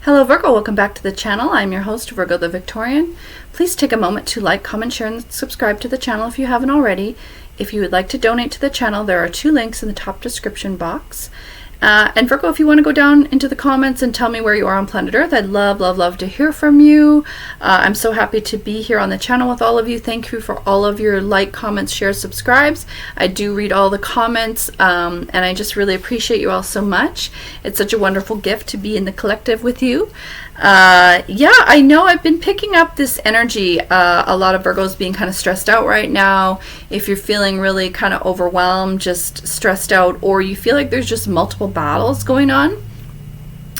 Hello Virgo, welcome back to the channel. I'm your host Virgo the Victorian. Please take a moment to like, comment, share, and subscribe to the channel if you haven't already. If you would like to donate to the channel, there are 2 links in the top description box. And Virgo, if you want to go down into the comments and tell me where you are on planet Earth, I'd love to hear from you. I'm so happy to be here on the channel with all of you. Thank you for all of your like, comments, shares, subscribes. I do read all the comments, and I just really appreciate you all so much. It's such a wonderful gift to be in the collective with you. Yeah, I know I've been picking up this energy, a lot of Virgos being kind of stressed out right now. If you're feeling really kind of overwhelmed, just stressed out, or you feel like there's just multiple battles going on,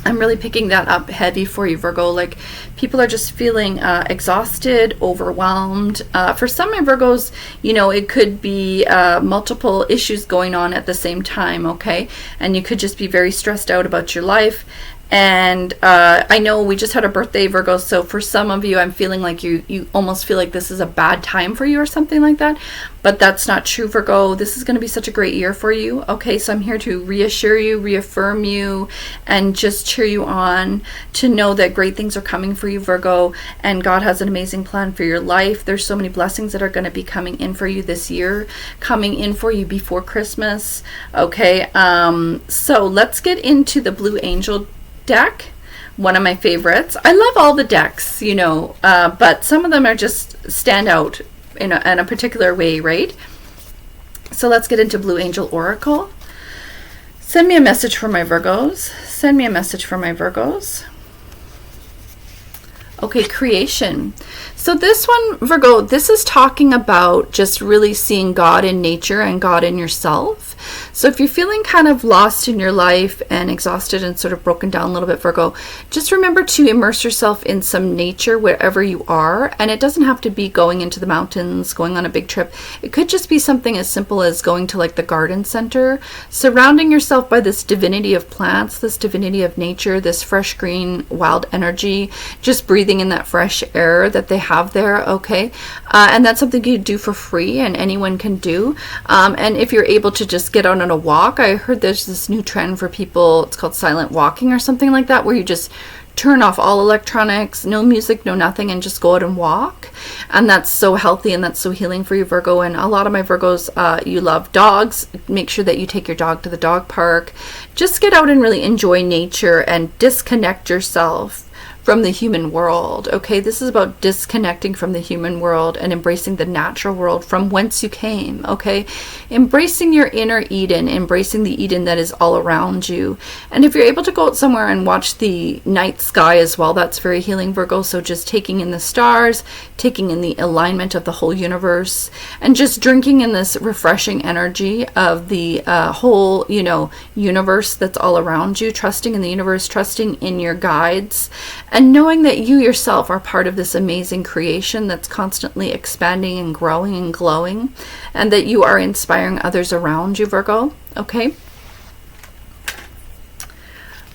I'm really picking that up heavy for you, Virgo. Like, people are just feeling exhausted, overwhelmed. For some of Virgos, you know, it could be multiple issues going on at the same time, okay? And you could just be very stressed out about your life. And I know we just had a birthday, Virgo, so for some of you, I'm feeling like you almost feel like this is a bad time for you or something like that. But that's not true, Virgo. This is going to be such a great year for you. Okay, so I'm here to reassure you, reaffirm you, and just cheer you on to know that great things are coming for you, Virgo, and God has an amazing plan for your life. There's so many blessings that are going to be coming in for you this year, coming in for you before Christmas. Okay, so let's get into the Blue Angel deck, one of my favorites. I love all the decks, you know, but some of them are just stand out in a particular way, right? So let's get into Blue Angel Oracle. Send me a message for my Virgos. Send me a message for my Virgos. Okay, creation. So this one, Virgo, this is talking about just really seeing God in nature and God in yourself. So if you're feeling kind of lost in your life and exhausted and sort of broken down a little bit, Virgo, just remember to immerse yourself in some nature wherever you are. And it doesn't have to be going into the mountains, going on a big trip. It could just be something as simple as going to like the garden center, surrounding yourself by this divinity of plants, this divinity of nature, this fresh green wild energy, just breathing in that fresh air that they have there, okay? And that's something you do for free and anyone can do. And if you're able to just get out on a walk, I heard there's this new trend for people, it's called silent walking or something like that, where you just turn off all electronics, no music, no nothing, and just go out and walk. And that's so healthy and that's so healing for you, Virgo. And a lot of my Virgos, you love dogs. Make sure that you take your dog to the dog park. Just get out and really enjoy nature and disconnect yourself from the human world, okay? This is about disconnecting from the human world and embracing the natural world from whence you came, okay? Embracing your inner Eden, embracing the Eden that is all around you. And if you're able to go out somewhere and watch the night sky as well, that's very healing, Virgo. So just taking in the stars, taking in the alignment of the whole universe, and just drinking in this refreshing energy of the whole, you know, universe that's all around you, trusting in the universe, trusting in your guides, and knowing that you yourself are part of this amazing creation that's constantly expanding and growing and glowing, and that you are inspiring others around you, Virgo, okay?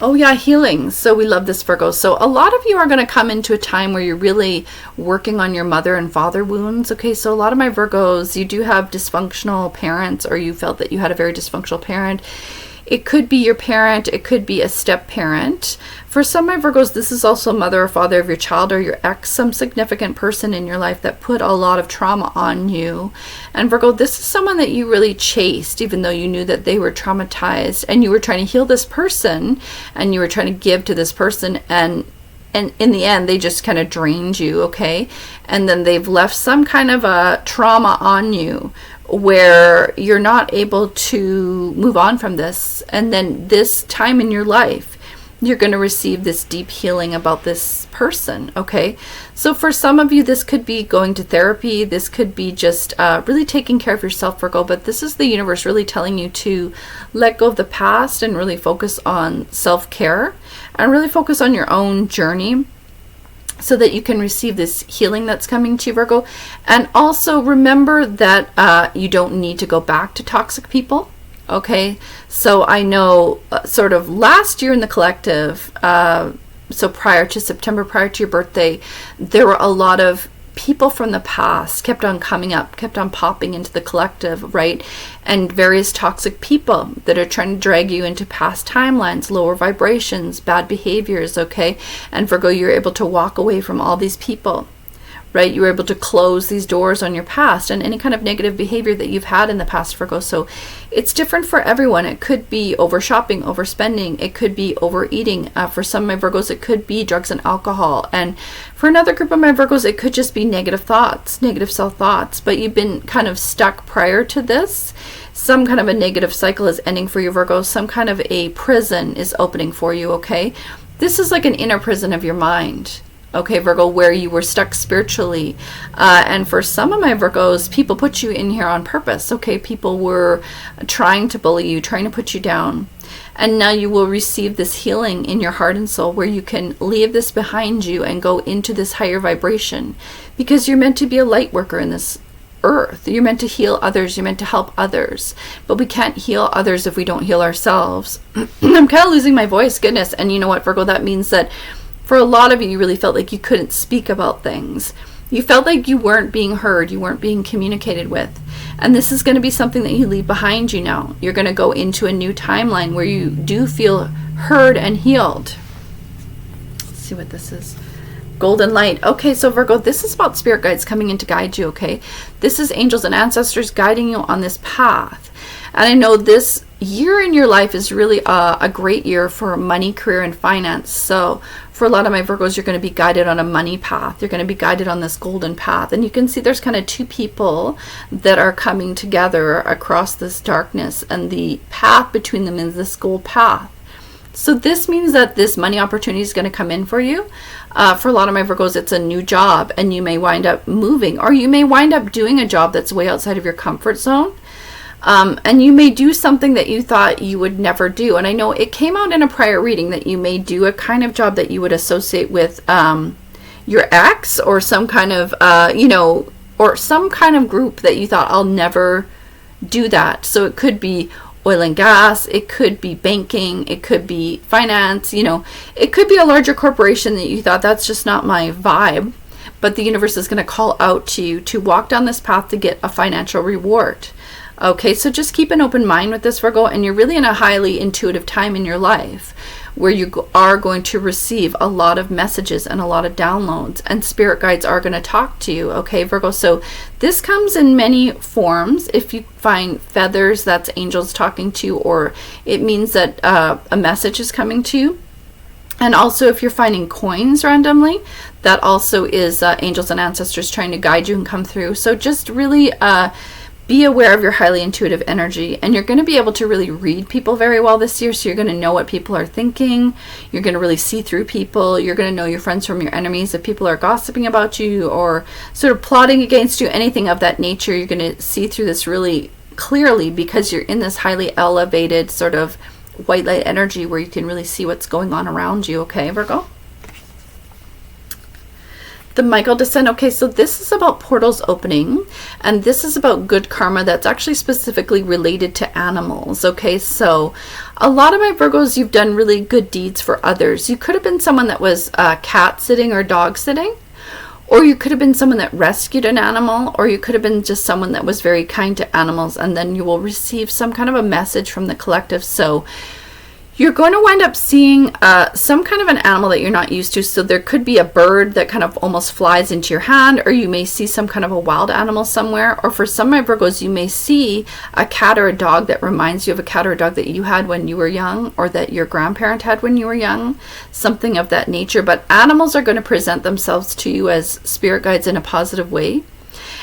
Oh yeah, healing. So we love this, Virgo. So a lot of you are going to come into a time where you're really working on your mother and father wounds. Okay, so a lot of my Virgos, you do have dysfunctional parents, or you felt that you had a very dysfunctional parent. It could be your parent, it could be a step parent. For some of my Virgos, this is also mother or father of your child or your ex, some significant person in your life that put a lot of trauma on you. And Virgo, this is someone that you really chased, even though you knew that they were traumatized, and you were trying to heal this person, and you were trying to give to this person, and in the end, they just kind of drained you, okay? And then they've left some kind of a trauma on you where you're not able to move on from this. And then this time in your life, you're going to receive this deep healing about this person, okay? So for some of you, this could be going to therapy. This could be just really taking care of yourself, Virgo. But this is the universe really telling you to let go of the past and really focus on self-care and really focus on your own journey, so that you can receive this healing that's coming to you, Virgo. And also remember that you don't need to go back to toxic people, okay? So I know sort of last year in the collective, so prior to September, prior to your birthday, there were a lot of people from the past kept on coming up, kept on popping into the collective, right? And various toxic people that are trying to drag you into past timelines, lower vibrations, bad behaviors, okay? And Virgo, you're able to walk away from all these people, right? You were able to close these doors on your past and any kind of negative behavior that you've had in the past, Virgo. So it's different for everyone. It could be over shopping, overspending. It could be overeating. For some of my Virgos, it could be drugs and alcohol. And for another group of my Virgos, it could just be negative thoughts, negative self-thoughts. But you've been kind of stuck prior to this. Some kind of a negative cycle is ending for you, Virgo. Some kind of a prison is opening for you, okay? This is like an inner prison of your mind. Okay, Virgo, where you were stuck spiritually. And for some of my Virgos, people put you in here on purpose. Okay, people were trying to bully you, trying to put you down. And now you will receive this healing in your heart and soul where you can leave this behind you and go into this higher vibration. Because you're meant to be a light worker in this earth. You're meant to heal others. You're meant to help others. But we can't heal others if we don't heal ourselves. I'm kind of losing my voice, goodness. And you know what, Virgo, that means that for a lot of you, you really felt like you couldn't speak about things. You felt like you weren't being heard. You weren't being communicated with. And this is going to be something that you leave behind you now. You're going to go into a new timeline where you do feel heard and healed. Let's see what this is. Golden light. Okay, so Virgo, this is about spirit guides coming in to guide you, okay? This is angels and ancestors guiding you on this path. And I know this year in your life is really a great year for money, career, and finance. So for a lot of my Virgos, you're going to be guided on a money path. You're going to be guided on this golden path. And you can see there's kind of two people that are coming together across this darkness. And the path between them is this gold path. So this means that this money opportunity is going to come in for you. For a lot of my Virgos, it's a new job. And you may wind up moving. Or you may wind up doing a job that's way outside of your comfort zone. And you may do something that you thought you would never do. And I know it came out in a prior reading that you may do a kind of job that you would associate with your ex or some kind of, or some kind of group that you thought, I'll never do that. So it could be oil and gas, it could be banking, it could be finance, it could be a larger corporation that you thought that's just not my vibe. But the universe is going to call out to you to walk down this path to get a financial reward. Okay, so just keep an open mind with this, Virgo, and you're really in a highly intuitive time in your life where you are going to receive a lot of messages and a lot of downloads, and spirit guides are going to talk to you, okay, Virgo? So this comes in many forms. If you find feathers, that's angels talking to you, or it means that a message is coming to you. And also if you're finding coins randomly, that also is angels and ancestors trying to guide you and come through. So just really be aware of your highly intuitive energy, and you're going to be able to really read people very well this year. So you're going to know what people are thinking. You're going to really see through people. You're going to know your friends from your enemies. If people are gossiping about you or sort of plotting against you, anything of that nature, you're going to see through this really clearly because you're in this highly elevated sort of white light energy where you can really see what's going on around you. Okay, Virgo? The Michael descent. Okay, so this is about portals opening, and this is about good karma that's actually specifically related to animals. Okay, so a lot of my Virgos, you've done really good deeds for others. You could have been someone that was cat sitting or dog sitting, or you could have been someone that rescued an animal, or you could have been just someone that was very kind to animals, and then you will receive some kind of a message from the collective. So you're going to wind up seeing some kind of an animal that you're not used to. So there could be a bird that kind of almost flies into your hand, or you may see some kind of a wild animal somewhere. Or for some of my Virgos, you may see a cat or a dog that reminds you of a cat or a dog that you had when you were young, or that your grandparent had when you were young, something of that nature. But animals are going to present themselves to you as spirit guides in a positive way.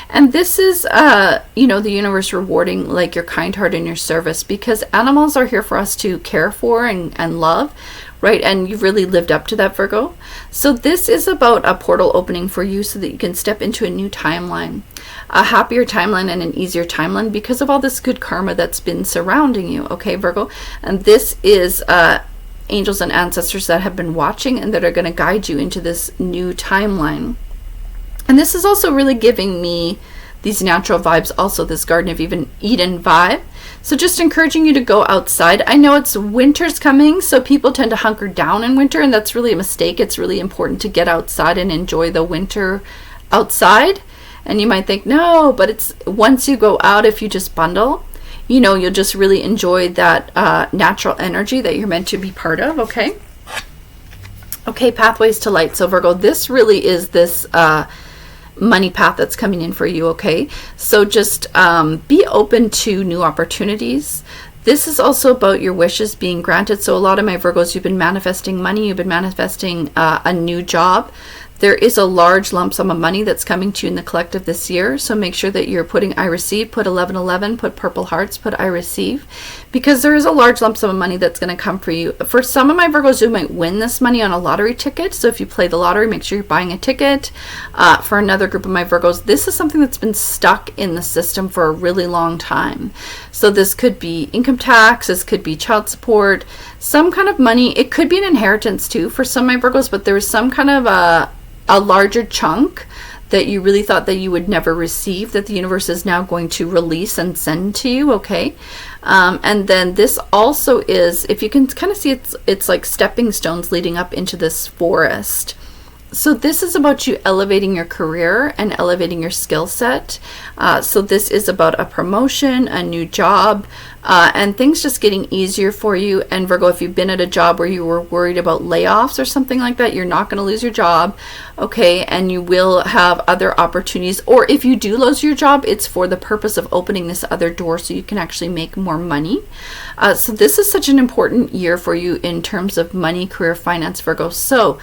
And this is, the universe rewarding like your kind heart and your service, because animals are here for us to care for and love, right? And you've really lived up to that, Virgo. So this is about a portal opening for you so that you can step into a new timeline, a happier timeline and an easier timeline because of all this good karma that's been surrounding you, okay, Virgo? And this is angels and ancestors that have been watching and that are going to guide you into this new timeline. And this is also really giving me these natural vibes, also this Garden of Eden vibe. So just encouraging you to go outside. I know it's winter's coming, so people tend to hunker down in winter, and that's really a mistake. It's really important to get outside and enjoy the winter outside. And you might think, no, but it's once you go out, if you just bundle, you know, you'll just really enjoy that natural energy that you're meant to be part of, okay? Okay, pathways to light. So Virgo, this really is this money path that's coming in for you, okay? So just be open to new opportunities. This is also about your wishes being granted. So a lot of my Virgos, you've been manifesting money, you've been manifesting a new job. There is a large lump sum of money that's coming to you in the collective this year. So make sure that you're putting I receive, put 1111, put purple hearts, put I receive, because there is a large lump sum of money that's going to come for you. For some of my Virgos, you might win this money on a lottery ticket. So if you play the lottery, make sure you're buying a ticket. For another group of my Virgos, this is something that's been stuck in the system for a really long time. So this could be income tax, this could be child support, some kind of money. It could be an inheritance too for some of my Virgos, but there was some kind of a larger chunk that you really thought that you would never receive that the universe is now going to release and send to you, okay? And then this also is, if you can kind of see, it's like stepping stones leading up into this forest. So this is about you elevating your career and elevating your skill set. So this is about a promotion, a new job, and things just getting easier for you. And Virgo, if you've been at a job where you were worried about layoffs or something like that, you're not going to lose your job, okay? And you will have other opportunities. Or if you do lose your job, it's for the purpose of opening this other door so you can actually make more money. So this is such an important year for you in terms of money, career, finance, Virgo. So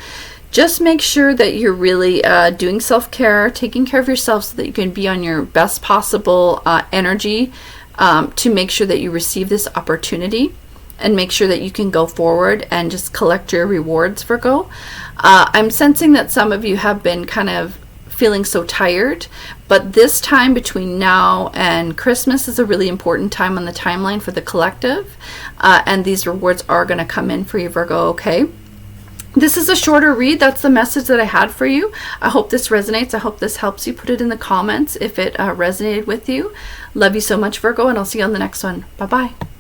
just make sure that you're really doing self-care, taking care of yourself so that you can be on your best possible energy to make sure that you receive this opportunity and make sure that you can go forward and just collect your rewards, Virgo. I'm sensing that some of you have been kind of feeling so tired, but this time between now and Christmas is a really important time on the timeline for the collective, and these rewards are going to come in for you, Virgo, okay? This is a shorter read. That's the message that I had for you. I hope this resonates. I hope this helps you. Put it in the comments if it resonated with you. Love you so much, Virgo, and I'll see you on the next one. Bye-bye.